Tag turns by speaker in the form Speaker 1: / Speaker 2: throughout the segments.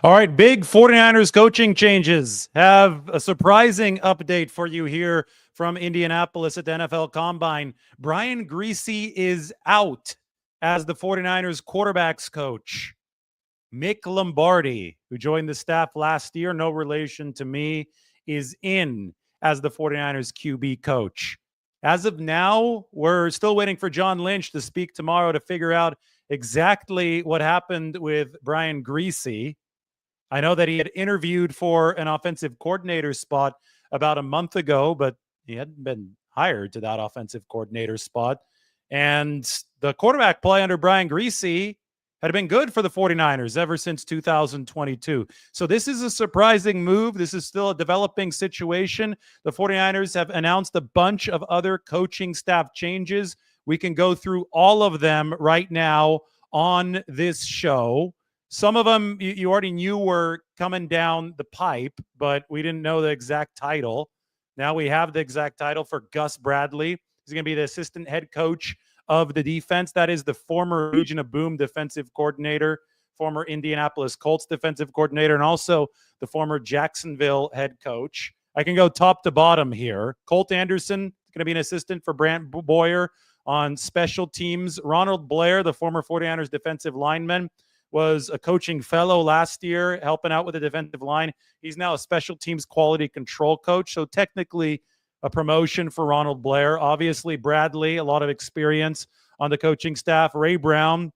Speaker 1: All right, big 49ers coaching changes. Have a surprising update for you here from Indianapolis at the NFL Combine. Brian Griese is out as the 49ers quarterbacks coach. Mick Lombardi, who joined the staff last year, no relation to me, is in as the 49ers QB coach. As of now, we're still waiting for John Lynch to speak tomorrow to figure out exactly what happened with Brian Griese. I know that he had interviewed for an offensive coordinator spot about a month ago, but he hadn't been hired to that offensive coordinator spot. And the quarterback play under Brian Griese had been good for the 49ers ever since 2022. So this is a surprising move. This is still a developing situation. The 49ers have announced a bunch of other coaching staff changes. We can go through all of them right now on this show. Some of them you already knew were coming down the pipe, but we didn't know the exact title. Now we have the exact title for Gus Bradley. He's going to be the assistant head coach of the defense. That is the former Legion of Boom defensive coordinator, former Indianapolis Colts defensive coordinator, and also the former Jacksonville head coach. I can go top to bottom here. Colt Anderson is going to be an assistant for Brant Boyer on special teams. Ronald Blair, the former 49ers defensive lineman, was a coaching fellow last year, helping out with the defensive line. He's now a special teams quality control coach. So technically a promotion for Ronald Blair. Obviously, Bradley, a lot of experience on the coaching staff. Ray Brown,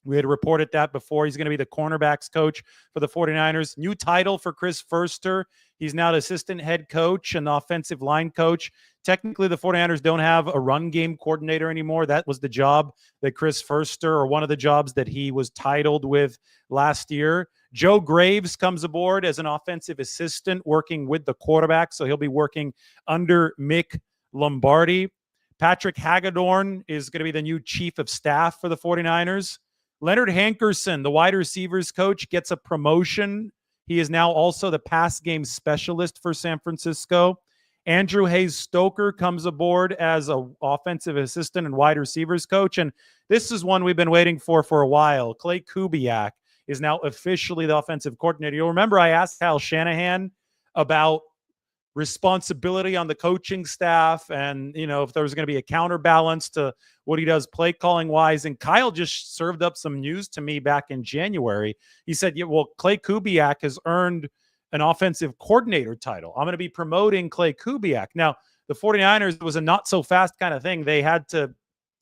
Speaker 1: we had reported that before. He's going to be the cornerbacks coach for the 49ers. New title for Chris Foerster. He's now the assistant head coach and the offensive line coach. Technically, the 49ers don't have a run game coordinator anymore. That was the job that Chris Foerster, or one of the jobs that he was titled with last year. Joe Graves comes aboard as an offensive assistant working with the quarterback. So he'll be working under Mick Lombardi. Patrick Hagedorn is going to be the new chief of staff for the 49ers. Leonard Hankerson, the wide receivers coach, gets a promotion. He is now also the pass game specialist for San Francisco. Andrew Hayes-Stoker comes aboard as an offensive assistant and wide receivers coach. And this is one we've been waiting for a while. Clay Kubiak is now officially the offensive coordinator. You'll remember I asked Kyle Shanahan about responsibility on the coaching staff and, if there was going to be a counterbalance to what he does play calling wise. And Kyle just served up some news to me back in January. He said, yeah, well, Clay Kubiak has earned an offensive coordinator title. I'm going to be promoting Clay Kubiak. Now, the 49ers was a not so fast kind of thing. They had to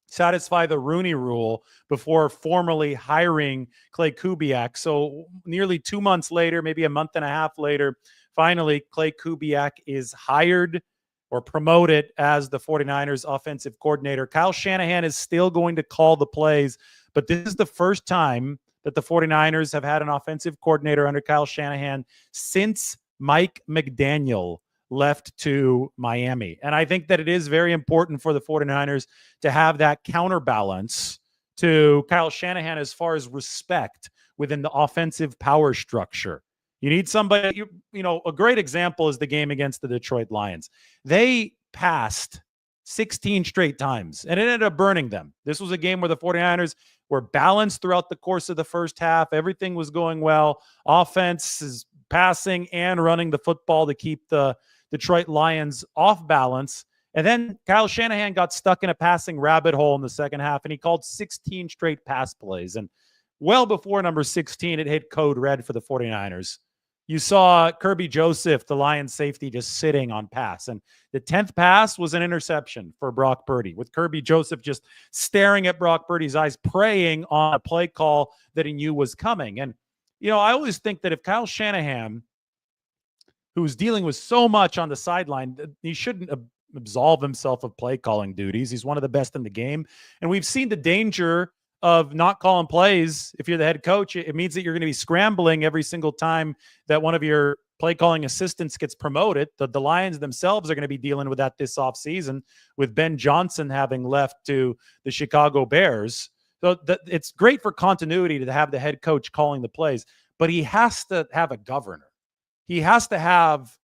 Speaker 1: satisfy the Rooney Rule before formally hiring Clay Kubiak. So nearly 2 months later, maybe a month and a half later, finally, Clay Kubiak is hired or promoted as the 49ers offensive coordinator. Kyle Shanahan is still going to call the plays, but this is the first time that the 49ers have had an offensive coordinator under Kyle Shanahan since Mike McDaniel left to Miami. And I think that it is very important for the 49ers to have that counterbalance to Kyle Shanahan as far as respect within the offensive power structure. You need somebody, a great example is the game against the Detroit Lions. They passed 16 straight times, and it ended up burning them. This was a game where the 49ers were balanced throughout the course of the first half. Everything was going well. Offense is passing and running the football to keep the Detroit Lions off balance. And then Kyle Shanahan got stuck in a passing rabbit hole in the second half, and he called 16 straight pass plays. And well before number 16, it hit code red for the 49ers. You saw Kirby Joseph, the Lions safety, just sitting on pass. And the 10th pass was an interception for Brock Purdy, with Kirby Joseph just staring at Brock Purdy's eyes, praying on a play call that he knew was coming. And, I always think that if Kyle Shanahan, who's dealing with so much on the sideline, he shouldn't absolve himself of play calling duties. He's one of the best in the game. And we've seen the danger of not calling plays. If you're the head coach, it means that you're going to be scrambling every single time that one of your play calling assistants gets promoted. The Lions themselves are going to be dealing with that this offseason, with Ben Johnson having left to the Chicago Bears. So it's great for continuity to have the head coach calling the plays, but he has to have a governor. He has to have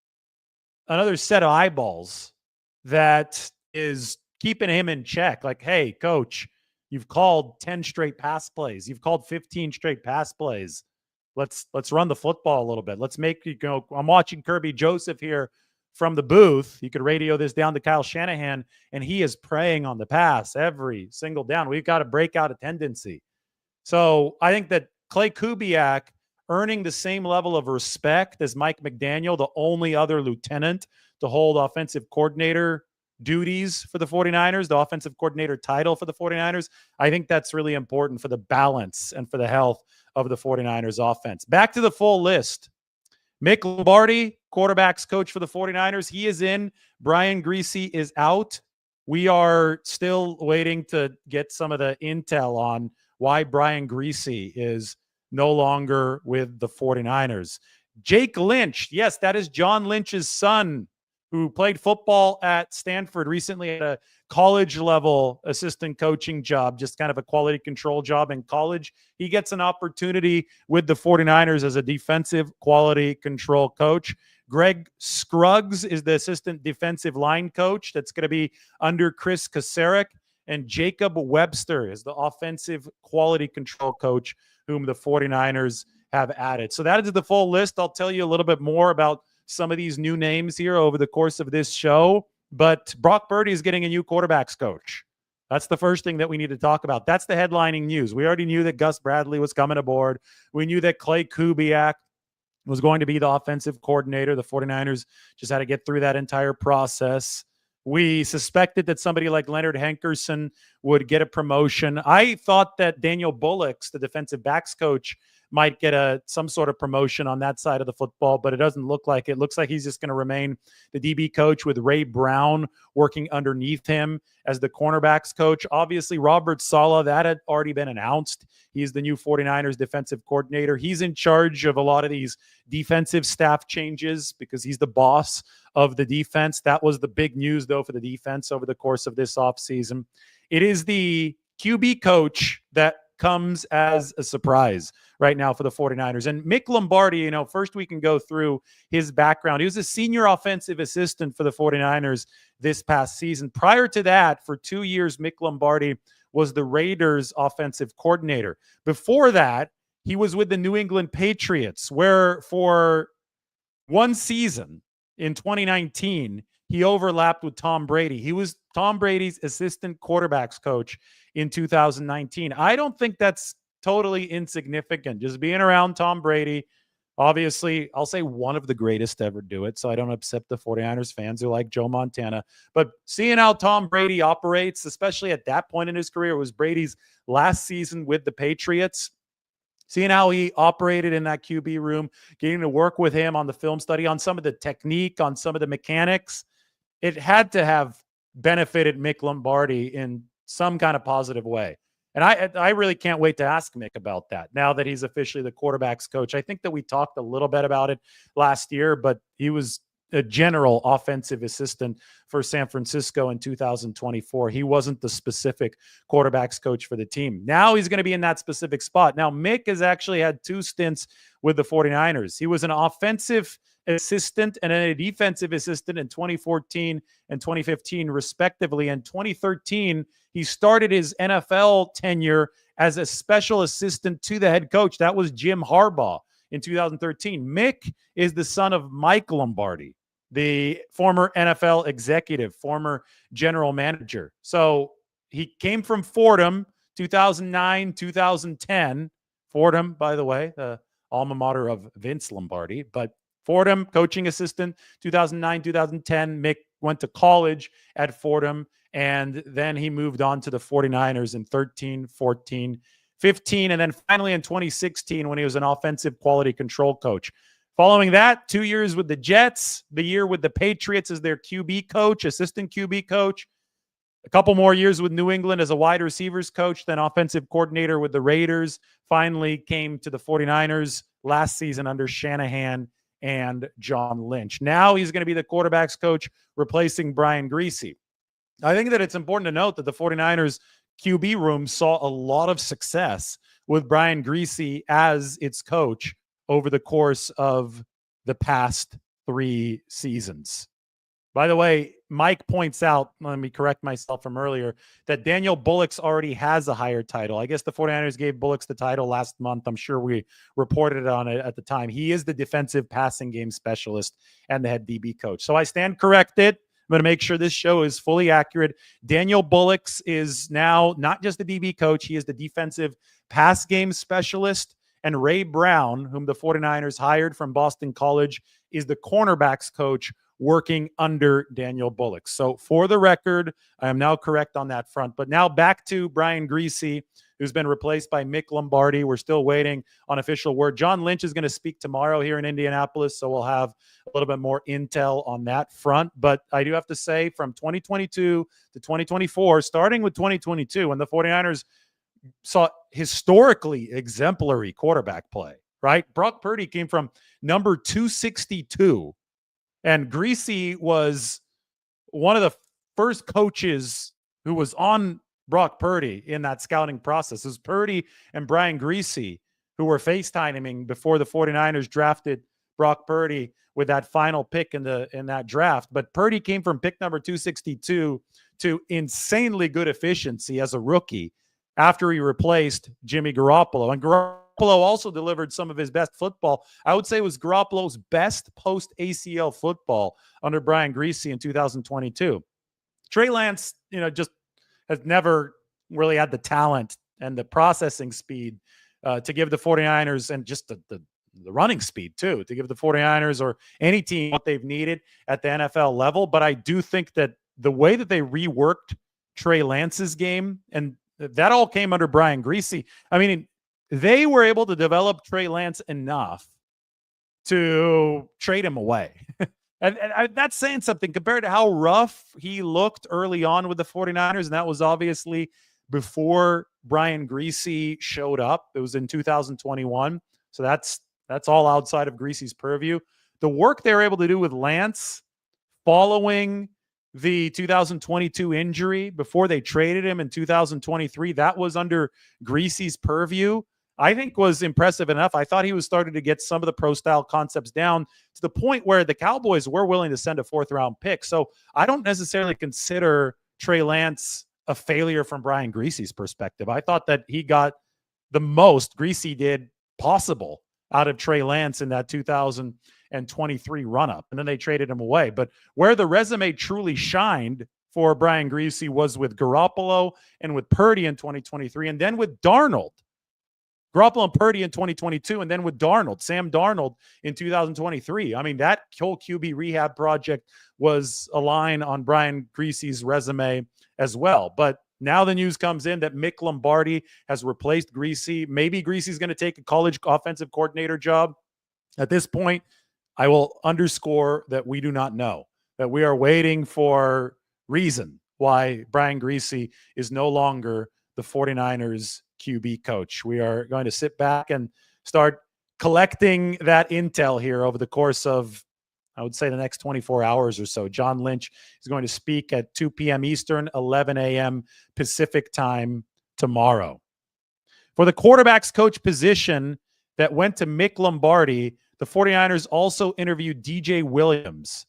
Speaker 1: another set of eyeballs that is keeping him in check. Like, hey, coach, you've called 10 straight pass plays. You've called 15 straight pass plays. let's run the football a little bit. Let's make you go. I'm watching Kirby Joseph here from the booth. You could radio this down to Kyle Shanahan, and he is preying on the pass every single down. We've got to break out a tendency. So I think that Clay Kubiak earning the same level of respect as Mike McDaniel, the only other lieutenant to hold offensive coordinator duties for the 49ers, the offensive coordinator title for the 49ers. I think that's really important for the balance and for the health of the 49ers offense. Back to the full list. Mick Lombardi, quarterbacks coach for the 49ers. He is in. Brian Griese is out. We are still waiting to get some of the intel on why Brian Griese is no longer with the 49ers. Jake Lynch. Yes, that is John Lynch's son, who played football at Stanford, recently at a college level assistant coaching job, just kind of a quality control job in college. He gets an opportunity with the 49ers as a defensive quality control coach. Greg Scruggs is the assistant defensive line coach that's going to be under Chris Kasarik. And Jacob Webster is the offensive quality control coach whom the 49ers have added. So that is the full list. I'll tell you a little bit more about some of these new names here over the course of this show. But Brock Purdy is getting a new quarterbacks coach. That's the first thing that we need to talk about. That's the headlining news. We already knew that Gus Bradley was coming aboard. We knew that Clay Kubiak was going to be the offensive coordinator. The 49ers just had to get through that entire process. We suspected that somebody like Leonard Hankerson would get a promotion. I thought that Daniel Bullocks, the defensive backs coach, might get some sort of promotion on that side of the football, but it doesn't look like it. It looks like he's just going to remain the DB coach with Ray Brown working underneath him as the cornerbacks coach. Obviously, Robert Saleh, that had already been announced. He's the new 49ers defensive coordinator. He's in charge of a lot of these defensive staff changes because he's the boss of the defense. That was the big news, though, for the defense over the course of this offseason. It is the QB coach that comes as a surprise right now for the 49ers. And Mick Lombardi, first we can go through his background. He was a senior offensive assistant for the 49ers this past season. Prior to that, for 2 years, Mick Lombardi was the Raiders offensive coordinator. Before that, he was with the New England Patriots, where for one season in 2019, he overlapped with Tom Brady. He was Tom Brady's assistant quarterbacks coach in 2019. I don't think that's totally insignificant. Just being around Tom Brady, obviously, I'll say one of the greatest to ever do it, so I don't upset the 49ers fans who like Joe Montana. But seeing how Tom Brady operates, especially at that point in his career, it was Brady's last season with the Patriots. Seeing how he operated in that QB room, getting to work with him on the film study, on some of the technique, on some of the mechanics, it had to have benefited Mick Lombardi in some kind of positive way. And I really can't wait to ask Mick about that now that he's officially the quarterbacks coach. I think that we talked a little bit about it last year, but he was a general offensive assistant for San Francisco in 2024. He wasn't the specific quarterbacks coach for the team. Now he's going to be in that specific spot. Now, Mick has actually had 2 stints with the 49ers. He was an offensive assistant and then a defensive assistant in 2014 and 2015, respectively. In 2013, he started his NFL tenure as a special assistant to the head coach. That was Jim Harbaugh in 2013. Mick is the son of Mike Lombardi, the former NFL executive, former general manager. So he came from Fordham, 2009, 2010. Fordham, by the way, the alma mater of Vince Lombardi, but Fordham coaching assistant, 2009, 2010. Mick went to college at Fordham, and then he moved on to the 49ers in 13, 14, 15, and then finally in 2016 when he was an offensive quality control coach. Following that, 2 years with the Jets, the year with the Patriots as their QB coach, assistant QB coach, a couple more years with New England as a wide receivers coach, then offensive coordinator with the Raiders, finally came to the 49ers last season under Shanahan and John Lynch. Now he's going to be the quarterbacks coach replacing Brian Griese. I think that it's important to note that the 49ers QB room saw a lot of success with Brian Griese as its coach over the course of the past 3 seasons. By the way, Mike points out, let me correct myself from earlier, that Daniel Bullocks already has a higher title. I guess the 49ers gave Bullocks the title last month. I'm sure we reported on it at the time. He is the defensive passing game specialist and the head DB coach. So I stand corrected. I'm going to make sure this show is fully accurate. Daniel Bullocks is now not just the DB coach, he is the defensive pass game specialist. And Ray Brown, whom the 49ers hired from Boston College, is the cornerbacks coach working under Daniel Bullocks. So for the record, I am now correct on that front. But now back to Brian Griese, who's been replaced by Mick Lombardi. We're still waiting on official word. John Lynch is going to speak tomorrow here in Indianapolis, so we'll have a little bit more intel on that front. But I do have to say, from 2022 to 2024, starting with 2022, when the 49ers saw historically exemplary quarterback play, right? Brock Purdy came from number 262, and Griese was one of the first coaches who was on Brock Purdy in that scouting process. It was Purdy and Brian Griese who were FaceTiming before the 49ers drafted Brock Purdy with that final pick in that draft. But Purdy came from pick number 262 to insanely good efficiency as a rookie after he replaced Jimmy Garoppolo. And Garoppolo also delivered some of his best football. I would say it was Garoppolo's best post-ACL football under Brian Griese in 2022. Trey Lance, just has never really had the talent and the processing speed to give the 49ers, and just the running speed too, to give the 49ers or any team what they've needed at the NFL level. But I do think that the way that they reworked Trey Lance's game, and that all came under Brian Griese. I mean, they were able to develop Trey Lance enough to trade him away. and that's saying something compared to how rough he looked early on with the 49ers. And that was obviously before Brian Griese showed up. It was in 2021. So that's all outside of Griese's purview. The work they were able to do with Lance following the 2022 injury before they traded him in 2023, that was under Griese's purview, I think was impressive enough. I thought he was starting to get some of the pro-style concepts down to the point where the Cowboys were willing to send a fourth-round pick. So I don't necessarily consider Trey Lance a failure from Brian Griese's perspective. I thought that he got the most Griese did possible out of Trey Lance in that 2023 run-up, and then they traded him away. But where the resume truly shined for Brian Griese was with Garoppolo and with Purdy in 2023, and then with Darnold. Garoppolo and Purdy in 2022, and then with Darnold, Sam Darnold in 2023. I mean, that whole QB rehab project was a line on Brian Griese's resume as well. But now the news comes in that Mick Lombardi has replaced Griese. Maybe Griese's going to take a college offensive coordinator job. At this point, I will underscore that we do not know, that we are waiting for reason why Brian Griese is no longer the 49ers QB coach. We are going to sit back and start collecting that intel here over the course of, I would say, the next 24 hours or so. John Lynch is going to speak at 2 p.m. Eastern, 11 a.m. Pacific time tomorrow. For the quarterbacks coach position that went to Mick Lombardi, the 49ers also interviewed DJ Williams,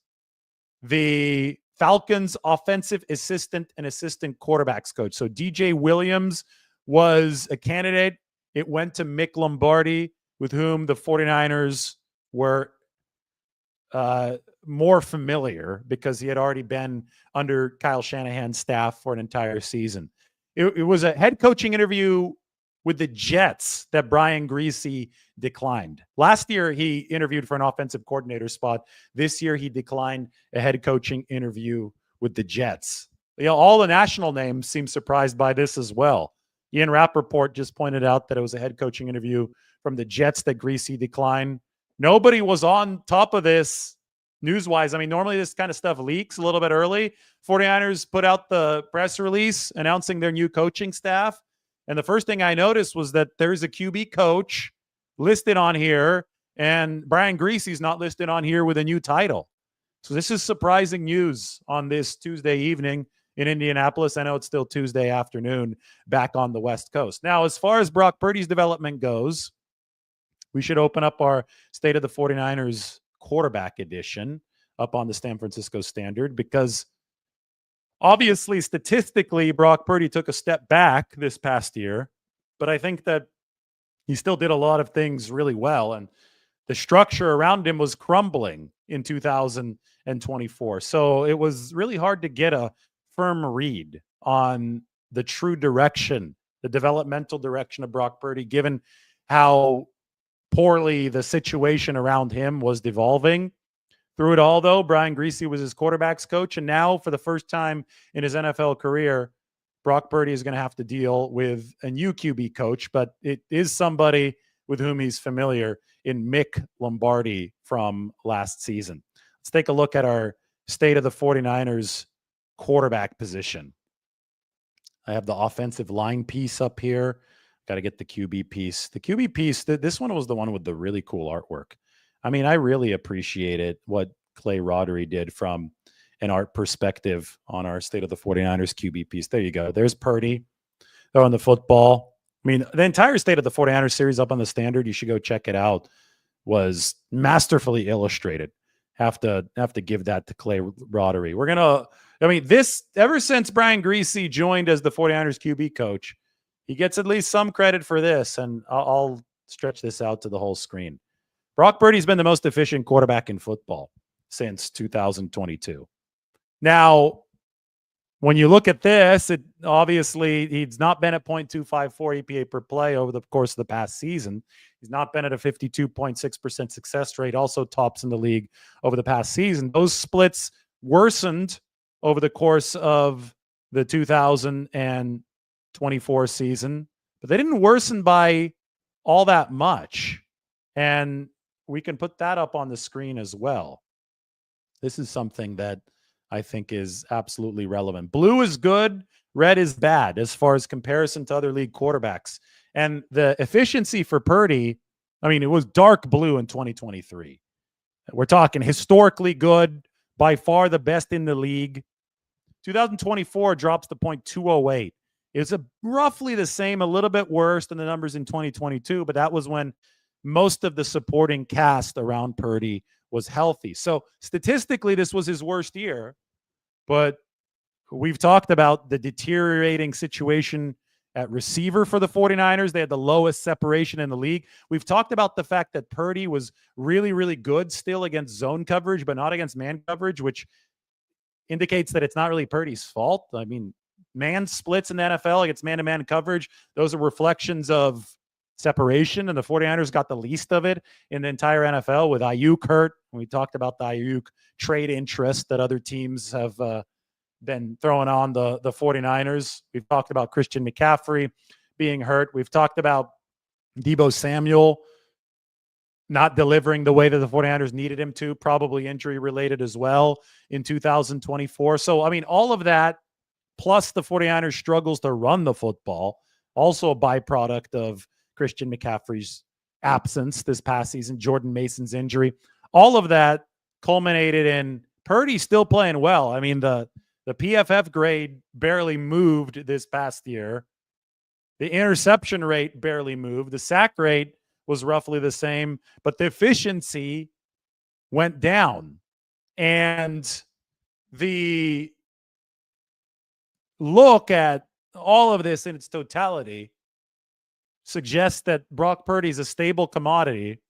Speaker 1: the Falcons offensive assistant and assistant quarterbacks coach. So DJ Williams was a candidate. It went to Mick Lombardi, with whom the 49ers were more familiar because he had already been under Kyle Shanahan's staff for an entire season. It was a head coaching interview with the Jets that Brian Griese declined. Last year, he interviewed for an offensive coordinator spot. This year, he declined a head coaching interview with the Jets. All the national names seem surprised by this as well. Ian Rappaport just pointed out that it was a head coaching interview from the Jets that Griese declined. Nobody was on top of this news-wise. I mean, normally this kind of stuff leaks a little bit early. 49ers put out the press release announcing their new coaching staff. And the first thing I noticed was that there's a QB coach listed on here, and Brian Griese's not listed on here with a new title. So this is surprising news on this Tuesday evening in Indianapolis. I know it's still Tuesday afternoon back on the West Coast. Now, as far as Brock Purdy's development goes, we should open up our State of the 49ers quarterback edition. up on the San Francisco Standard, because obviously, statistically, Brock Purdy took a step back this past year, but I think that he still did a lot of things really well. And the structure around him was crumbling in 2024. So it was really hard to get a firm read on the true direction, the developmental direction of Brock Purdy, given how poorly the situation around him was devolving. Through it all, though, Brian Griese was his quarterback's coach. And now, for the first time in his NFL career, Brock Purdy is going to have to deal with a new QB coach, but it is somebody with whom he's familiar in Mick Lombardi from last season. Let's take a look at our state of the 49ers quarterback position. I have the offensive line piece up here. Got to get the QB piece. The QB piece, this one was the one with the really cool artwork. I mean, I really appreciated what Clay Roddery did from an art perspective on our State of the 49ers QB piece. There you go. There's Purdy throwing the football. I mean, the entire State of the 49ers series up on the Standard, you should go check it out, was masterfully illustrated. Have to give that to Clay Roddery. We're going to, I mean, this, ever since Brian Griese joined as the 49ers QB coach, he gets at least some credit for this, and I'll stretch this out to the whole screen. Brock Purdy's been the most efficient quarterback in football since 2022. Now, when you look at this, it obviously he's not been at 0.254 EPA per play over the course of the past season. He's not been at a 52.6% success rate, also tops in the league over the past season. Those splits worsened over the course of the 2024 season, but they didn't worsen by all that much. And we can put that up on the screen as well. This is something that I think is absolutely relevant. Blue is good, red is bad as far as comparison to other league quarterbacks. And the efficiency for Purdy, I mean, it was dark blue in 2023. We're talking historically good, by far the best in the league. 2024 drops to 0.208. It's roughly the same, a little bit worse than the numbers in 2022, but that was when most of the supporting cast around Purdy was healthy. So statistically, this was his worst year, but we've talked about the deteriorating situation at receiver for the 49ers. They had the lowest separation in the league. We've talked about the fact that Purdy was really, really good still against zone coverage, but not against man coverage, which indicates that it's not really Purdy's fault. I mean, man splits in the NFL against man-to-man coverage, those are reflections of separation, and the 49ers got the least of it in the entire NFL with Ayuk hurt. We talked about the Ayuk trade interest that other teams have been throwing on the 49ers. We've talked about Christian McCaffrey being hurt. We've talked about Deebo Samuel not delivering the way that the 49ers needed him to, probably injury related as well in 2024. So, I mean, all of that, plus the 49ers struggles to run the football, also a byproduct of Christian McCaffrey's absence this past season, Jordan Mason's injury. All of that culminated in Purdy still playing well. I mean, the PFF grade barely moved this past year. The interception rate barely moved. The sack rate was roughly the same, but the efficiency went down. And the look at all of this in its totality suggests that Brock Purdy is a stable commodity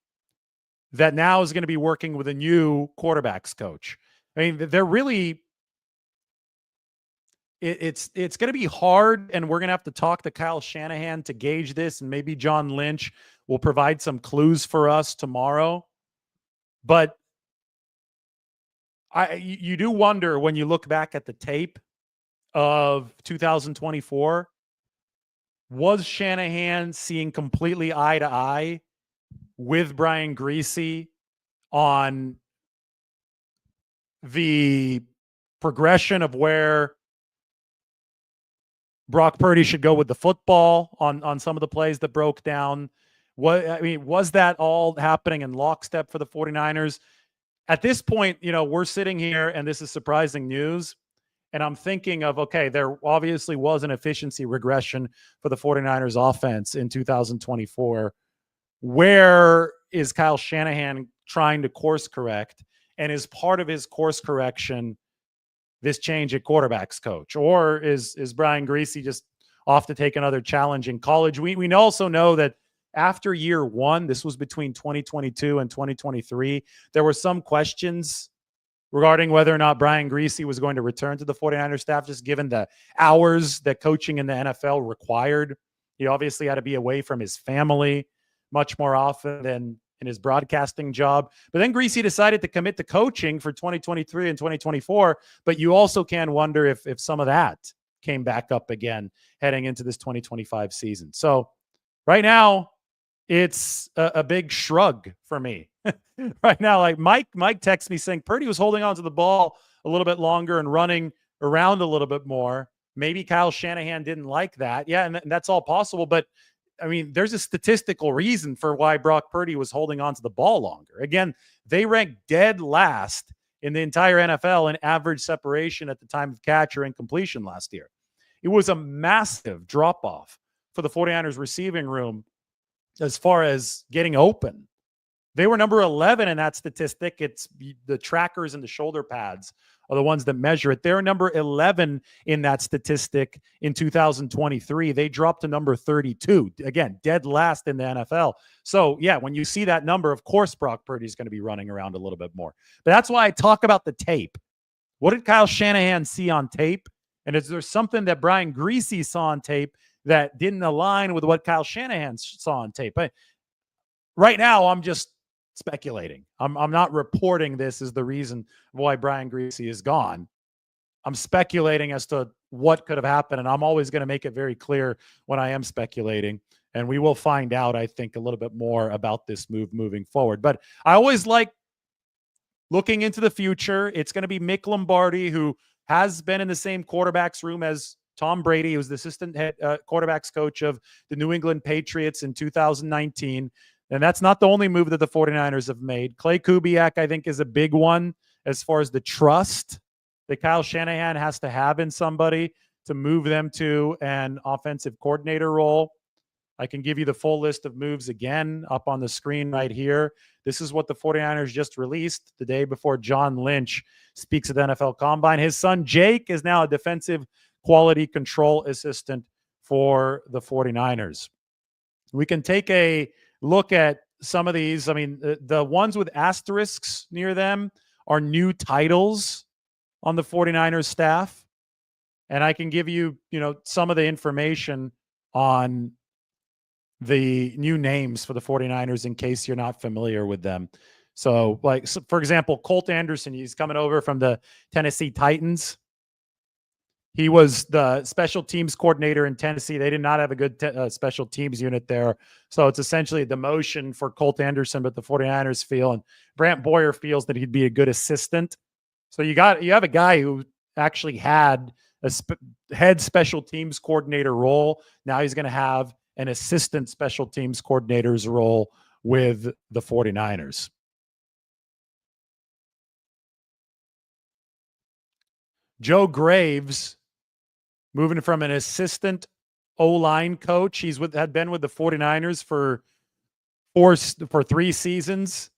Speaker 1: that now is going to be working with a new quarterbacks coach. I mean, they're really, it's going to be hard, and we're going to have to talk to Kyle Shanahan to gauge this, and maybe John Lynch will provide some clues for us tomorrow. But you do wonder when you look back at the tape of 2024, was Shanahan seeing completely eye to eye with Brian Griese on the progression of where Brock Purdy should go with the football on some of the plays that broke down? Was that all happening in lockstep for the 49ers? At this point, we're sitting here and this is surprising news. And I'm thinking of, okay, there obviously was an efficiency regression for the 49ers offense in 2024. Where is Kyle Shanahan trying to course correct? And is part of his course correction this change at quarterbacks coach? Or is Brian Griese just off to take another challenge in college? We also know that after year one, this was between 2022 and 2023, there were some questions regarding whether or not Brian Griese was going to return to the 49ers staff, just given the hours that coaching in the NFL required. He obviously had to be away from his family much more often than in his broadcasting job. But then Griese decided to commit to coaching for 2023 and 2024. But you also can wonder if some of that came back up again heading into this 2025 season. So right now, it's a big shrug for me. Right now, like Mike texts me saying Purdy was holding on to the ball a little bit longer and running around a little bit more. Maybe Kyle Shanahan didn't like that. Yeah, and that's all possible. But I mean, there's a statistical reason for why Brock Purdy was holding on to the ball longer. Again, they ranked dead last in the entire NFL in average separation at the time of catch or incompletion last year. It was a massive drop-off for the 49ers receiving room as far as getting open. They were number 11 in that statistic. It's the trackers and the shoulder pads are the ones that measure it. They're number 11 in that statistic in 2023. They dropped to number 32. Again, dead last in the NFL. So, yeah, when you see that number, of course, Brock Purdy is going to be running around a little bit more. But that's why I talk about the tape. What did Kyle Shanahan see on tape? And is there something that Brian Griese saw on tape that didn't align with what Kyle Shanahan saw on tape? But right now, I'm just speculating. I'm not reporting this as the reason why Brian Griese is gone. I'm speculating as to what could have happened, and I'm always going to make it very clear when I am speculating. And we will find out, I think, a little bit more about this move moving forward. But I always like looking into the future. It's going to be Mick Lombardi, who has been in the same quarterbacks room as Tom Brady, who was the assistant head quarterbacks coach of the New England Patriots in 2019. And that's not the only move that the 49ers have made. Clay Kubiak, I think, is a big one as far as the trust that Kyle Shanahan has to have in somebody to move them to an offensive coordinator role. I can give you the full list of moves again up on the screen right here. This is what the 49ers just released the day before John Lynch speaks at the NFL Combine. His son, Jake, is now a defensive quality control assistant for the 49ers. We can take a look at some of these. I mean, the ones with asterisks near them are new titles on the 49ers staff. And I can give you, some of the information on the new names for the 49ers in case you're not familiar with them. So, for example, Colt Anderson, he's coming over from the Tennessee Titans. He was the special teams coordinator in Tennessee. They did not have a good special teams unit there. So it's essentially a demotion for Colt Anderson, but the 49ers feel, and Brant Boyer feels that he'd be a good assistant. So you have a guy who actually had a head special teams coordinator role. Now he's going to have an assistant special teams coordinator's role with the 49ers. Joe Graves, moving from an assistant O-line coach. Had been with the 49ers for 3 seasons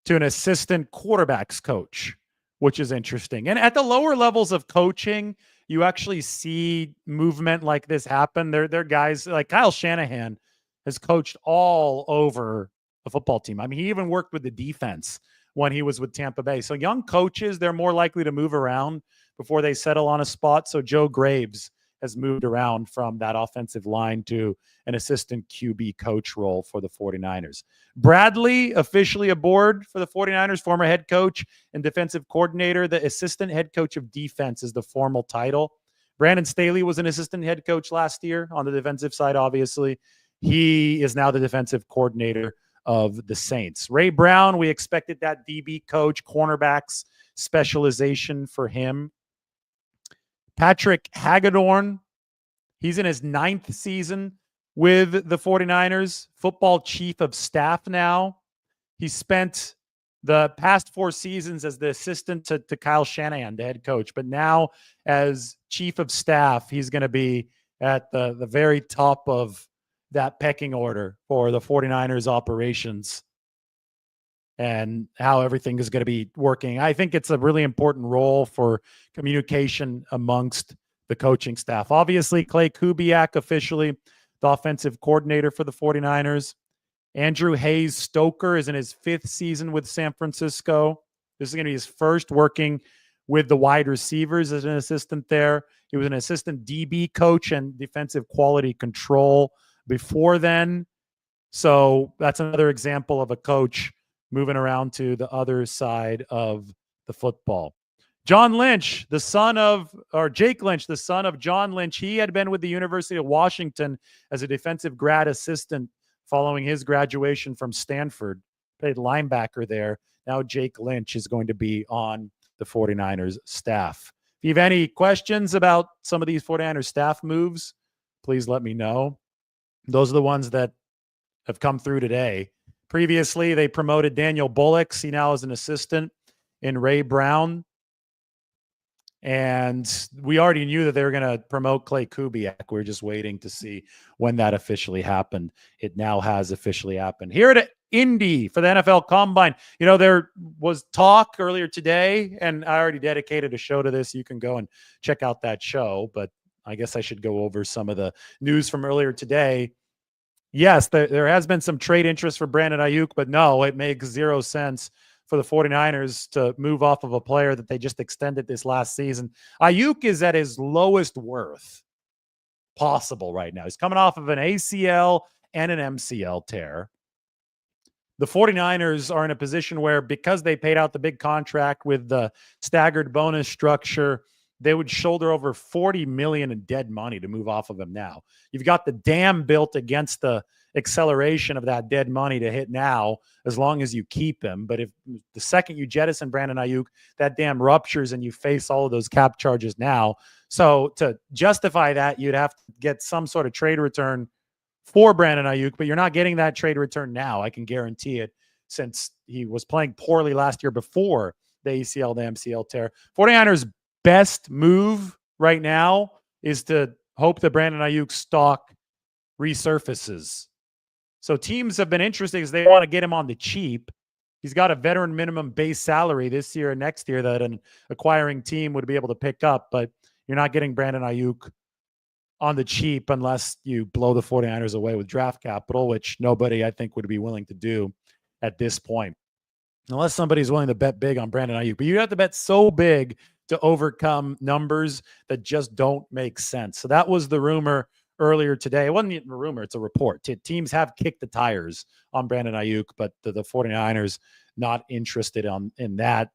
Speaker 1: to an assistant quarterbacks coach, which is interesting. And at the lower levels of coaching, you actually see movement like this happen. They're guys like Kyle Shanahan has coached all over the football team. I mean, he even worked with the defense when he was with Tampa Bay. So young coaches, they're more likely to move around before they settle on a spot. So Joe Graves has moved around from that offensive line to an assistant QB coach role for the 49ers. Bradley, officially aboard for the 49ers, former head coach and defensive coordinator. The assistant head coach of defense is the formal title. Brandon Staley was an assistant head coach last year on the defensive side, obviously. He is now the defensive coordinator of the Saints. Ray Brown, we expected that DB coach, cornerbacks specialization for him. Patrick Hagedorn, he's in his 9th season with the 49ers, football chief of staff now. He spent the past 4 seasons as the assistant to Kyle Shanahan, the head coach. But now as chief of staff, he's going to be at the very top of that pecking order for the 49ers operations. and how everything is going to be working. I think it's a really important role for communication amongst the coaching staff. Obviously, Clay Kubiak, officially the offensive coordinator for the 49ers. Andrew Hayes Stoker is in his 5th season with San Francisco. This is going to be his first working with the wide receivers as an assistant there. He was an assistant DB coach and defensive quality control before then. So that's another example of a coach moving around to the other side of the football. John Lynch, Jake Lynch, the son of John Lynch, he had been with the University of Washington as a defensive grad assistant following his graduation from Stanford. Played linebacker there. Now Jake Lynch is going to be on the 49ers staff. If you have any questions about some of these 49ers staff moves, please let me know. Those are the ones that have come through today. Previously, they promoted Daniel Bullocks. He now is an assistant in Ray Brown. And we already knew that they were going to promote Clay Kubiak. We were just waiting to see when that officially happened. It now has officially happened. Here at Indy for the NFL Combine, there was talk earlier today, and I already dedicated a show to this. You can go and check out that show, but I guess I should go over some of the news from earlier today. Yes, there has been some trade interest for Brandon Ayuk, but no, it makes zero sense for the 49ers to move off of a player that they just extended this last season. Ayuk is at his lowest worth possible right now. He's coming off of an ACL and an MCL tear. The 49ers are in a position where, because they paid out the big contract with the staggered bonus structure, they would shoulder over $40 million in dead money to move off of him now. You've got the dam built against the acceleration of that dead money to hit now, as long as you keep him. But if the second you jettison Brandon Ayuk, that dam ruptures and you face all of those cap charges now. So to justify that, you'd have to get some sort of trade return for Brandon Ayuk, but you're not getting that trade return now. I can guarantee it, since he was playing poorly last year before the ACL, the MCL tear. 49ers best move right now is to hope that Brandon Ayuk's stock resurfaces. So teams have been interested because they want to get him on the cheap. He's got a veteran minimum base salary this year and next year that an acquiring team would be able to pick up, but you're not getting Brandon Ayuk on the cheap unless you blow the 49ers away with draft capital, which nobody, I think, would be willing to do at this point, unless somebody's willing to bet big on Brandon Ayuk. But you have to bet so big to overcome numbers that just don't make sense. So that was the rumor earlier today. It wasn't even a rumor, it's a report. Teams have kicked the tires on Brandon Ayuk, but the 49ers not interested in that.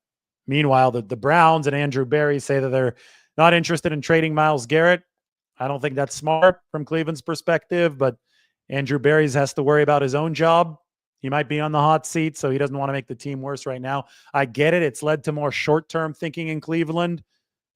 Speaker 1: Meanwhile, the Browns and Andrew Berry say that they're not interested in trading Myles Garrett. I don't think that's smart from Cleveland's perspective, but Andrew Berry has to worry about his own job. He might be on the hot seat, so he doesn't want to make the team worse right now. I get it. It's led to more short-term thinking in Cleveland,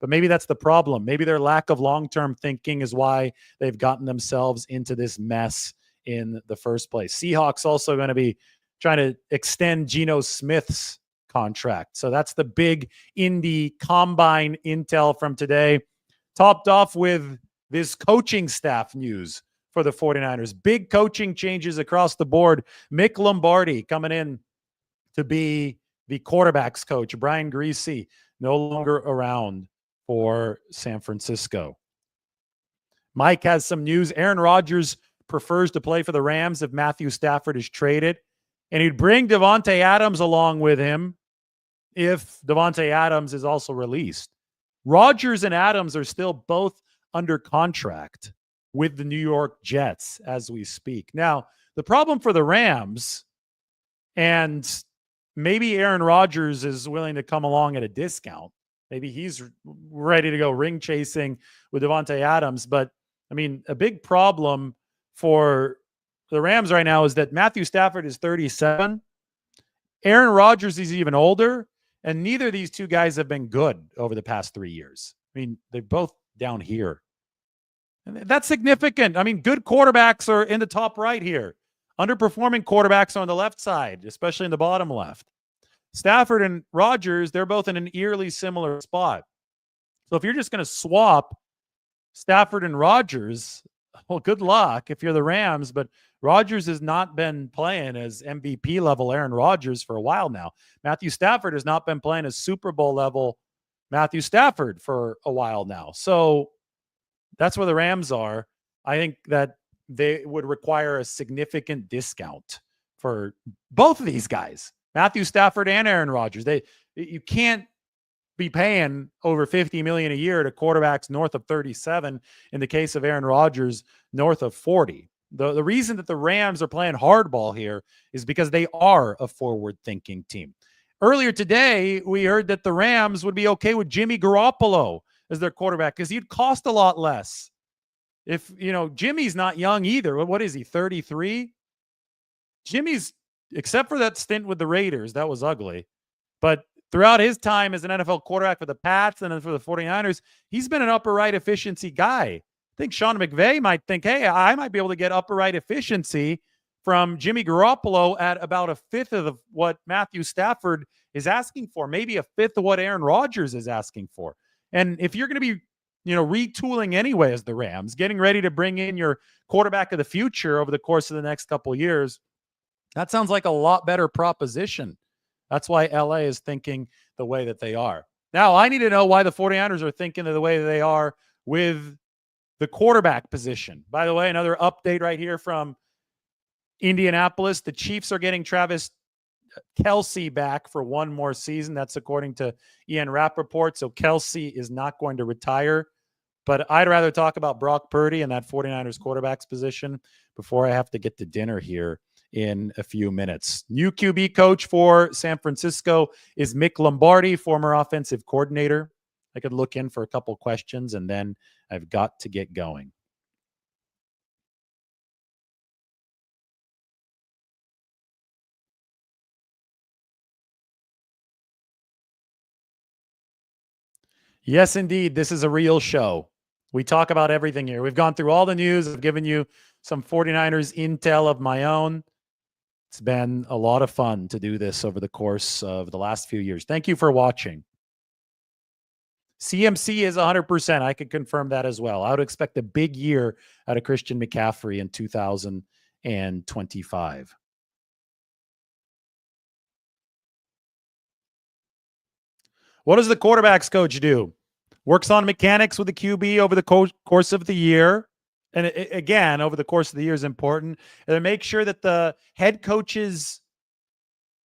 Speaker 1: but maybe that's the problem. Maybe their lack of long-term thinking is why they've gotten themselves into this mess in the first place. Seahawks also going to be trying to extend Geno Smith's contract. So that's the big Indy Combine intel from today, topped off with this coaching staff news for the 49ers. Big coaching changes across the board. Mick Lombardi coming in to be the quarterback's coach. Brian Griese no longer around for San Francisco. Mike has some news. Aaron Rodgers prefers to play for the Rams if Matthew Stafford is traded, and he'd bring Davante Adams along with him if Davante Adams is also released. Rodgers and Adams are still both under contract with the New York Jets as we speak. Now, the problem for the Rams, and maybe Aaron Rodgers is willing to come along at a discount. Maybe he's ready to go ring chasing with Davante Adams. But, I mean, a big problem for the Rams right now is that Matthew Stafford is 37. Aaron Rodgers is even older, and neither of these two guys have been good over the past 3 years. I mean, they're both down here. And that's significant. I mean, good quarterbacks are in the top right here. Underperforming quarterbacks are on the left side, especially in the bottom left. Stafford and Rodgers, they're both in an eerily similar spot. So if you're just going to swap Stafford and Rodgers, Well, good luck if you're the Rams, but Rodgers has not been playing as MVP level Aaron Rodgers for a while now. Matthew Stafford has not been playing as Super Bowl level Matthew Stafford for a while now. So that's where the Rams are. I think that they would require a significant discount for both of these guys, Matthew Stafford and Aaron Rodgers. You can't be paying over $50 million a year to quarterbacks north of 37. In the case of Aaron Rodgers, north of 40. The reason that the Rams are playing hardball here is because they are a forward-thinking team. Earlier today, we heard that the Rams would be okay with Jimmy Garoppolo as their quarterback because he'd cost a lot less. If, Jimmy's not young either. What is he, 33? Jimmy's, except for that stint with the Raiders, that was ugly. But throughout his time as an NFL quarterback for the Pats and then for the 49ers, he's been an upper right efficiency guy. I think Sean McVay might think, hey, I might be able to get upper right efficiency from Jimmy Garoppolo at about a fifth of what Matthew Stafford is asking for, maybe a fifth of what Aaron Rodgers is asking for. And if you're going to be, retooling anyway as the Rams, getting ready to bring in your quarterback of the future over the course of the next couple of years, that sounds like a lot better proposition. That's why LA is thinking the way that they are. Now, I need to know why the 49ers are thinking the way that they are with the quarterback position. By the way, another update right here from Indianapolis. The Chiefs are getting Travis Kelce back for one more season. That's according to Ian Rappaport. So Kelce is not going to retire. But I'd rather talk about Brock Purdy and that 49ers quarterback's position before I have to get to dinner here in a few minutes. New QB coach for San Francisco is Mick Lombardi, former offensive coordinator. I could look in for a couple questions and then I've got to get going. Yes, indeed. This is a real show. We talk about everything here. We've gone through all the news. I've given you some 49ers intel of my own. It's been a lot of fun to do this over the course of the last few years. Thank you for watching. CMC is 100%. I could confirm that as well. I would expect a big year out of Christian McCaffrey in 2025. What does the quarterbacks coach do? Works on mechanics with the QB over the course of the year. And again, over the course of the year is important. And make sure that the head coach's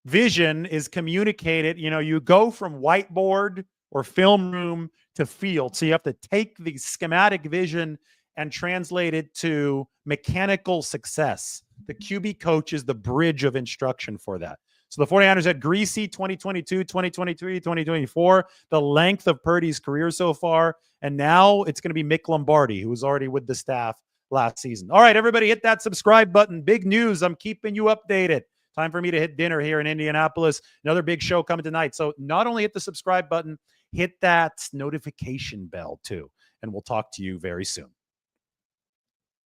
Speaker 1: vision is communicated. You go from whiteboard or film room to field. So you have to take the schematic vision and translate it to mechanical success. The QB coach is the bridge of instruction for that. So the 49ers had Griese 2022, 2023, 2024, the length of Purdy's career so far. And now it's going to be Mick Lombardi, who was already with the staff last season. All right, everybody, hit that subscribe button. Big news. I'm keeping you updated. Time for me to hit dinner here in Indianapolis. Another big show coming tonight. So not only hit the subscribe button, hit that notification bell too. And we'll talk to you very soon.